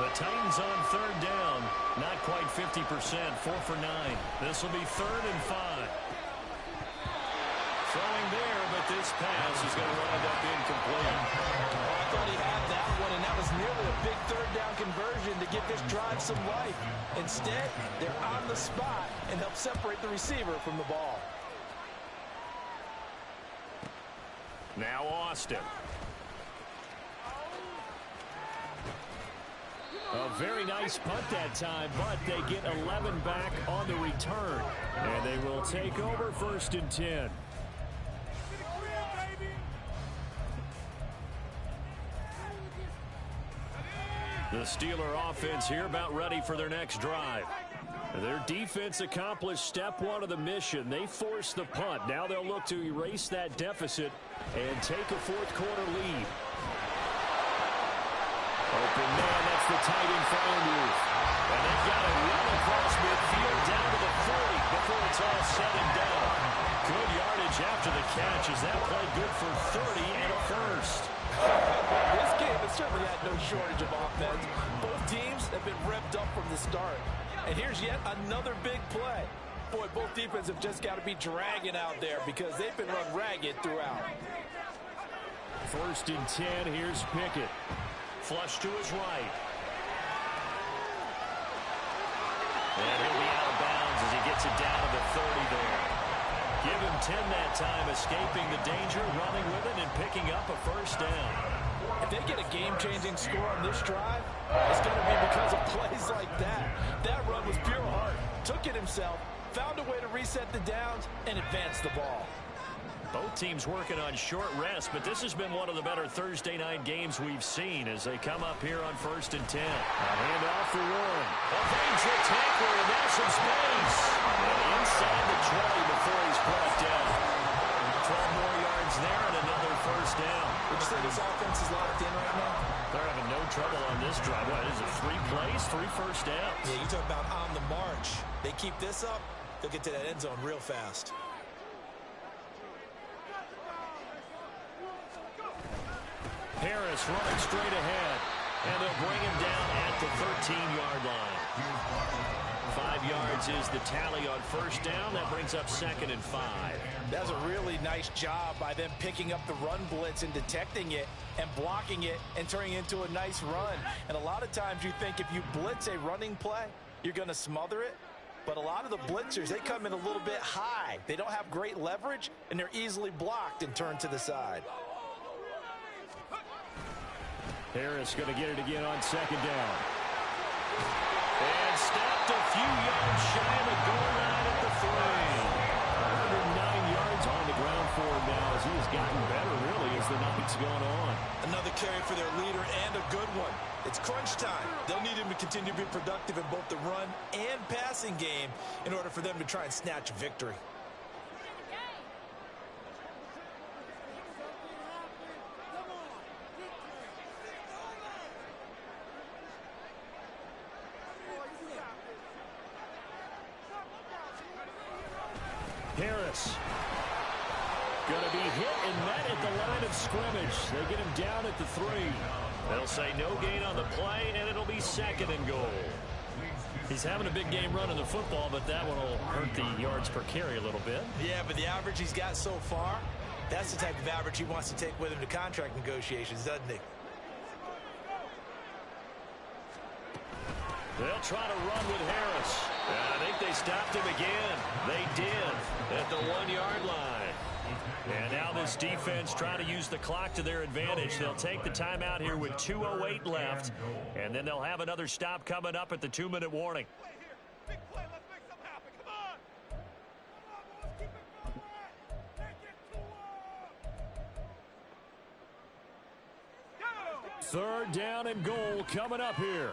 The Titans on 3rd down, not quite 50%, 4 for 9. This will be 3rd and 5. Throwing there, but this pass is going to wind up incomplete. Well, I thought he had that one, and that was nearly a big 3rd down conversion to give this drive some life. Instead, they're on the spot and help separate the receiver from the ball. Now Austin. A very nice punt that time, but they get 11 back on the return. And they will take over 1st and 10. The Steeler offense here about ready for their next drive. Their defense accomplished step 1 of the mission. They forced the punt. Now they'll look to erase that deficit and take a 4th quarter lead. Open man, that's the tight end for Andrews. And they've got it run across midfield down to the 40 before it's all said and done. Good yardage after the catch as that play good for 30 and a first. This game has certainly had no shortage of offense. Both teams have been revved up from the start. And here's yet another big play. Boy, both defenses have just got to be dragging out there because they've been run ragged throughout. 1st and 10, here's Pickett. Flush to his right. And he'll be out of bounds as he gets it down to the 30 there. Give him 10 that time, escaping the danger, running with it, and picking up a first down. If they get a game-changing score on this drive, it's going to be because of plays like that. That run was pure heart. Took it himself, found a way to reset the downs, and advance the ball. Both teams working on short rest, but this has been one of the better Thursday night games we've seen as they come up here on 1st and 10. A handoff for Warren. Evades the tackler, and now some space. And inside the 20 before he's brought down. 12 more yards there and another first down. Would you say this offense is locked in right now? They're having no trouble on this drive. What is it, 3 plays, 3 first downs? Yeah, you talk about on the march. They keep this up, they'll get to that end zone real fast. Harris running straight ahead, and they'll bring him down at the 13-yard line. 5 yards is the tally on first down. That brings up 2nd and 5. That's a really nice job by them picking up the run blitz and detecting it and blocking it and turning it into a nice run. And a lot of times you think if you blitz a running play, you're going to smother it. But a lot of the blitzers, they come in a little bit high. They don't have great leverage, and they're easily blocked and turned to the side. Harris going to get it again on 2nd down. And stopped a few yards shy of the goal line at the 3. 109 yards on the ground for him now as he has gotten better, really, as the night's gone on. Another carry for their leader and a good one. It's crunch time. They'll need him to continue to be productive in both the run and passing game in order for them to try and snatch a victory. Harris going to be hit and met at the line of scrimmage. They get him down at the 3. They'll say no gain on the play, and it'll be 2nd and goal. He's having a big game running the football, but that one will hurt the yards per carry a little bit. Yeah, but the average he's got so far, that's the type of average he wants to take with him to contract negotiations, doesn't he? They'll try to run with Harris. I think they stopped him again. They did at the 1-yard line. And now this defense trying to use the clock to their advantage. They'll take the timeout here with 2:08 left, and then they'll have another stop coming up at the 2-minute warning. Big play, let's make something happen. Come on. Let's keep it going. Take it to Third down and goal coming up here.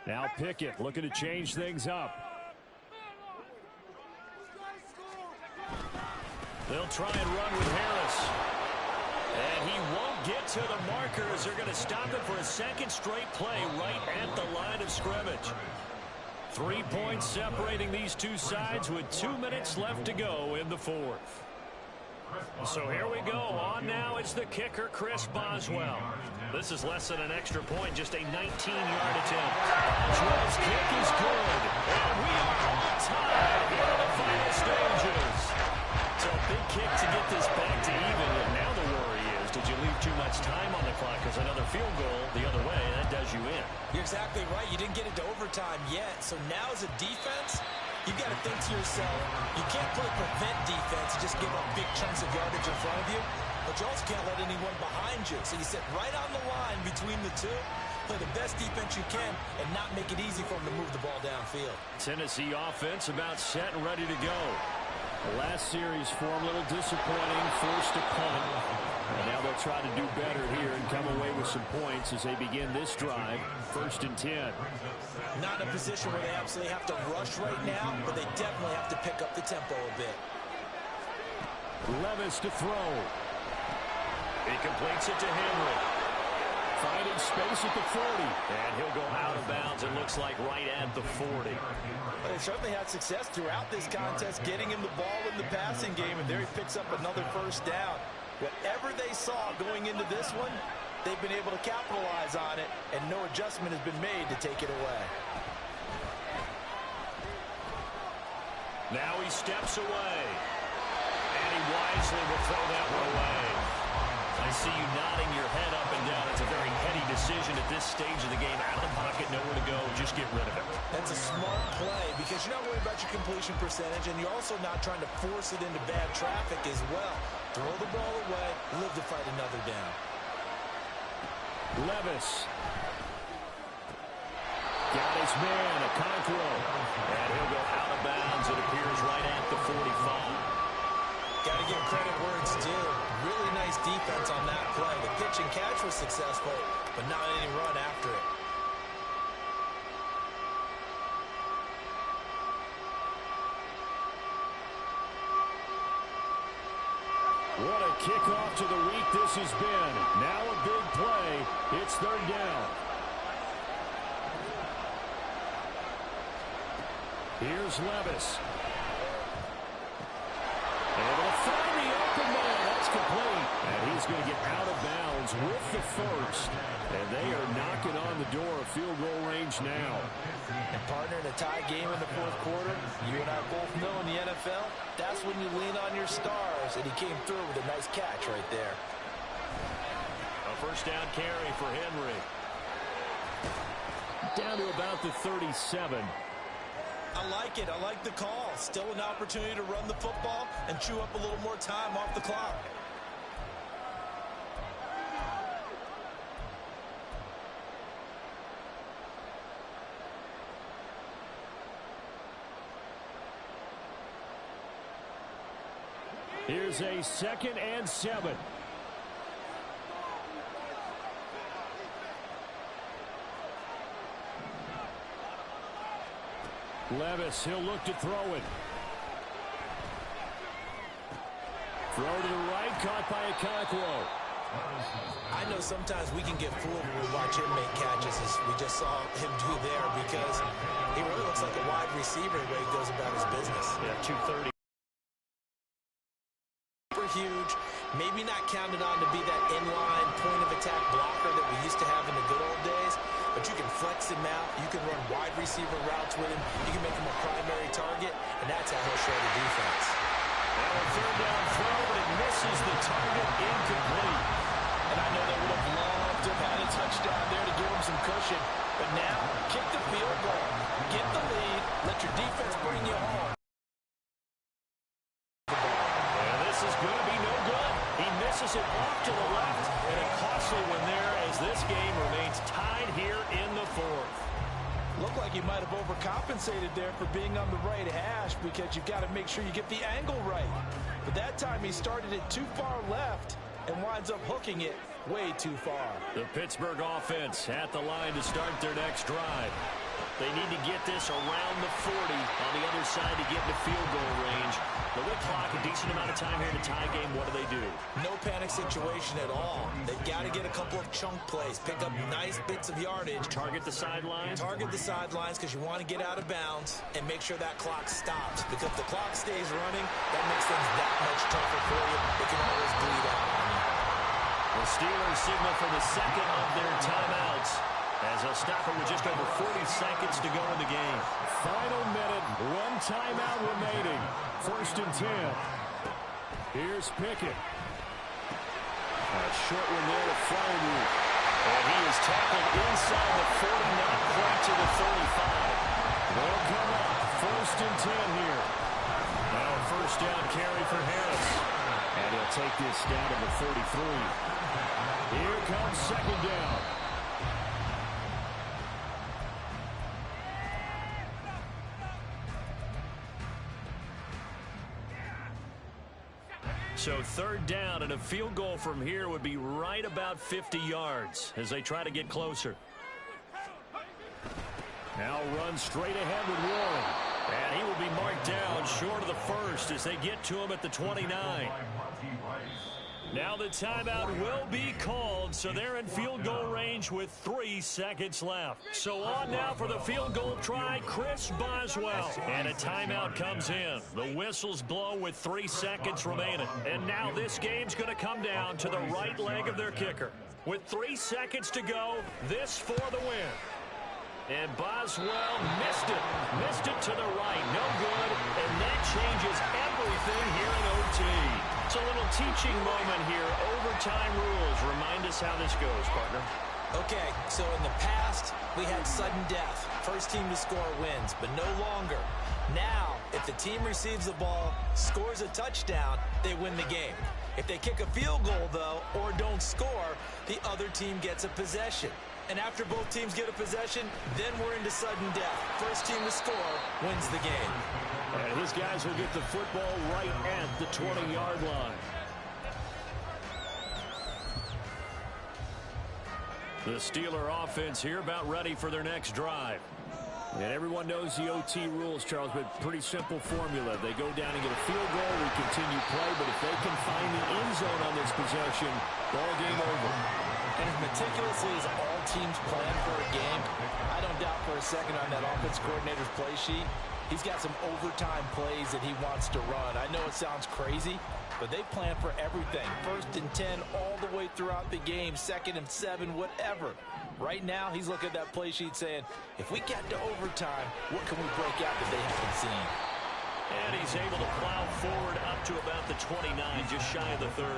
Now Pickett looking to change things up. They'll try and run with Harris. And he won't get to the marker as they're going to stop it for a second straight play right at the line of scrimmage. 3 points separating these two sides with 2 minutes left to go in the fourth. So here we go. On now it's the kicker, Chris Boswell. This is less than an extra point, just a 19-yard attempt. Boswell's kick is good. And we are all tied here in the final stages. So a big kick to get this back to even. And now the worry is, did you leave too much time on the clock? Because another field goal the other way, that does you in. You're exactly right. You didn't get into overtime yet. So now as a defense, you've got to think to yourself, you can't play prevent defense and just give up big chunks of yardage in front of you, but you also can't let anyone behind you. So you sit right on the line between the two, play the best defense you can, and not make it easy for them to move the ball downfield. Tennessee offense about set and ready to go. The last series for them a little disappointing, forced a punt. And now they'll try to do better here and come away with some points as they begin this drive, 1st and 10. Not in a position where they absolutely have to rush right now, but they definitely have to pick up the tempo a bit. Levis to throw. He completes it to Henry. Finding space at the 40. And he'll go out of bounds, it looks like right at the 40. They certainly had success throughout this contest getting him the ball in the passing game, and there he picks up another first down. Whatever they saw going into this one, they've been able to capitalize on it, and no adjustment has been made to take it away. Now he steps away. And he wisely will throw that one away. I see you nodding your head up and down. It's a very heady decision at this stage of the game. Out of the pocket, nowhere to go. Just get rid of it. That's a smart play because you're not worried about your completion percentage, and you're also not trying to force it into bad traffic as well. Throw the ball away, live to fight another down. Levis. Got his man, Okonkwo. And he'll go out of bounds, it appears, right at the 45. Got to give credit where it's due. Really nice defense on that play. The pitch and catch was successful, but not any run after it. What a kickoff to the week this has been. Now a big play. It's 3rd down. Here's Levis. Able to find the open man. That's complete. And he's going to get out of bounds with the first. And they are knocking on the door of field goal range now. And partner, in a tie game in the 4th quarter, you and I both know in the NFL, that's when you lean on your stars. And he came through with a nice catch right there. A first down carry for Henry. Down to about the 37. I like it. I like the call. Still an opportunity to run the football and chew up a little more time off the clock. Here's a 2nd and 7. Levis, he'll look to throw it. Throw to the right, caught by Okonkwo. I know sometimes we can get fooled when we watch him make catches, as we just saw him do there, because he really looks like a wide receiver the way he goes about his business. Yeah, 230. Super huge, maybe not counted on to be that inline point-of-attack blocker that we used to have in the good old days, but you can flex him out, you can run wide receiver routes with him, you can make him a primary target, and that's how he'll show the defense. Now a 3rd down throw, but it misses the target, incomplete. And I know they would have loved to have had a touchdown there to give him some cushion. But now, kick the field goal. Get the lead. Let your defense bring you home. And this is going to be no good. He misses it off to the left, and a costly one there as this game remains tied here in the fourth. Looked like you might have overcompensated there for being on the right hash because you've got to make sure you get the angle right. But that time he started it too far left and winds up hooking it way too far. The Pittsburgh offense at the line to start their next drive. They need to get this around the 40 on the other side to get into field goal range. But with clock, a decent amount of time here in a tie game, what do? No panic situation at all. They've got to get a couple of chunk plays, pick up nice bits of yardage. Target the sidelines? Target the sidelines because you want to get out of bounds and make sure that clock stops. Because if the clock stays running, that makes things that much tougher for you. It can always bleed out on you. The Steelers signal for the second of their timeouts as they'll stop it with just over 40 seconds to go in the game. Final minute, one timeout remaining. 1st and 10. Here's Pickett. A short one there to Freiermuth. And he is tackled inside the 40, not quite to the 35. They'll come up. 1st and 10 here. Now a first down carry for Harris. And he'll take this down to the 43. Here comes second down. So 3rd down, and a field goal from here would be right about 50 yards as they try to get closer. Now run straight ahead with Warren. And he will be marked down short of the first as they get to him at the 29. Now the timeout will be called, so they're in field goal range with 3 seconds left. So on now for the field goal try, Chris Boswell. And a timeout comes in. The whistles blow with 3 seconds remaining. And now this game's going to come down to the right leg of their kicker. With 3 seconds to go, this for the win. And Boswell missed it. Missed it to the right. No good. And that changes everything here in OT. It's a little teaching moment here. Overtime rules. Remind us how this goes, partner. Okay, so in the past, we had sudden death. First team to score wins, but no longer. Now, if the team receives the ball, scores a touchdown, they win the game. If they kick a field goal, though, or don't score, the other team gets a possession. And after both teams get a possession, then we're into sudden death. First team to score wins the game. And his guys will get the football right at the 20-yard line. The Steeler offense here about ready for their next drive. And everyone knows the OT rules, Charles, but pretty simple formula. They go down and get a field goal, we continue play, but if they can find the end zone on this possession, ball game over. And as meticulously as all teams plan for a game, I don't doubt for a second on that offense coordinator's play sheet, he's got some overtime plays that he wants to run. I know it sounds crazy, but they plan for everything. 1st and 10 all the way throughout the game, 2nd and 7, whatever. Right now, he's looking at that play sheet saying, if we get to overtime, what can we break out that they haven't seen? And he's able to plow forward up to about the 29, just shy of the 30.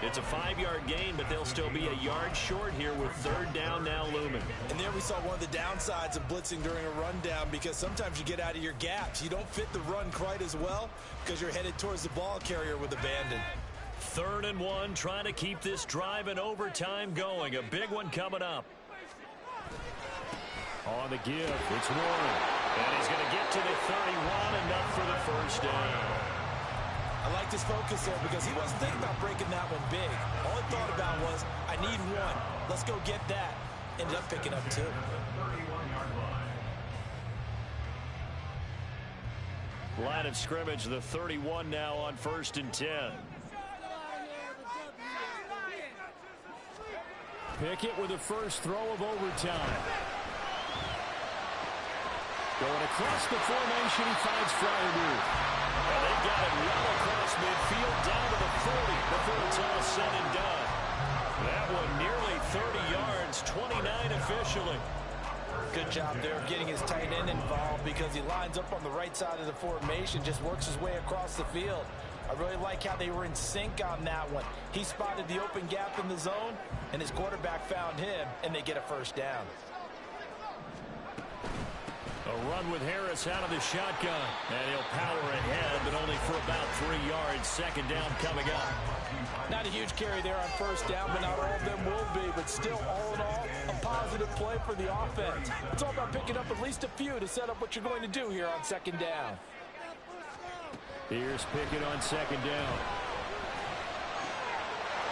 It's a 5-yard gain, but they'll still be a yard short here with 3rd down now looming. And there we saw one of the downsides of blitzing during a rundown because sometimes you get out of your gaps. You don't fit the run quite as well because you're headed towards the ball carrier with abandon. 3rd and 1, trying to keep this drive in overtime going. A big one coming up. On the give, it's Warren. And he's going to get to the 31, enough for the first down. I liked his focus there because he wasn't thinking about breaking that one big. All he thought about was, I need one. Let's go get that. Ended up picking up 2. Line of scrimmage, the 31 now on 1st and 10. Pickett with the first throw of overtime. Going across the formation, he finds Freiermuth. And they've got it well across midfield, down to the 40 before it's all said and done. That one nearly 30 yards, 29 officially. Good job there of getting his tight end involved because he lines up on the right side of the formation, just works his way across the field. I really like how they were in sync on that one. He spotted the open gap in the zone, and his quarterback found him, and they get a first down. A run with Harris out of the shotgun. And he'll power ahead, but only for about 3 yards. Second down coming up. Not a huge carry there on first down, but not all of them will be. But still, all in all, a positive play for the offense. It's all about picking up at least a few to set up what you're going to do here on second down. Here's Pickett on second down.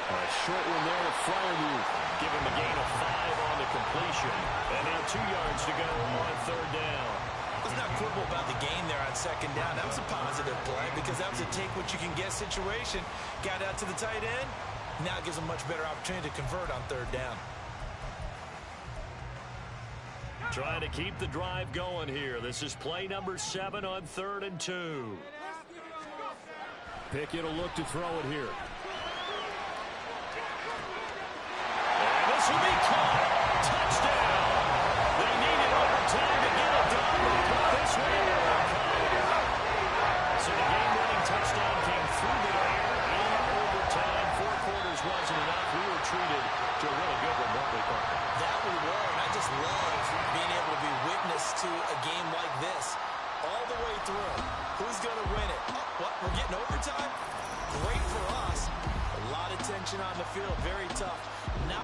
A short one there to Freiermuth. Give him a gain of 5 on the completion. And now 2 yards to go on third down. Let's not quibble about the gain there on second down. That was a positive play because that was a take-what-you-can-get situation. Got out to the tight end. Now gives a much better opportunity to convert on third down. Trying to keep the drive going here. This is play number 7 on 3rd and 2. Pickett will look to throw it here. And this will be caught. Touchdown. They needed overtime to get it done. They put this one in. So the game-winning touchdown came through the air in overtime. 4 quarters wasn't enough. We were treated to a really good one, weren't we, Parker? That we were, and I just love being able to be witness to a game like this all the way through. Who's going to win it? What, we're getting overtime? Great for us. A lot of tension on the field. Very tough. Now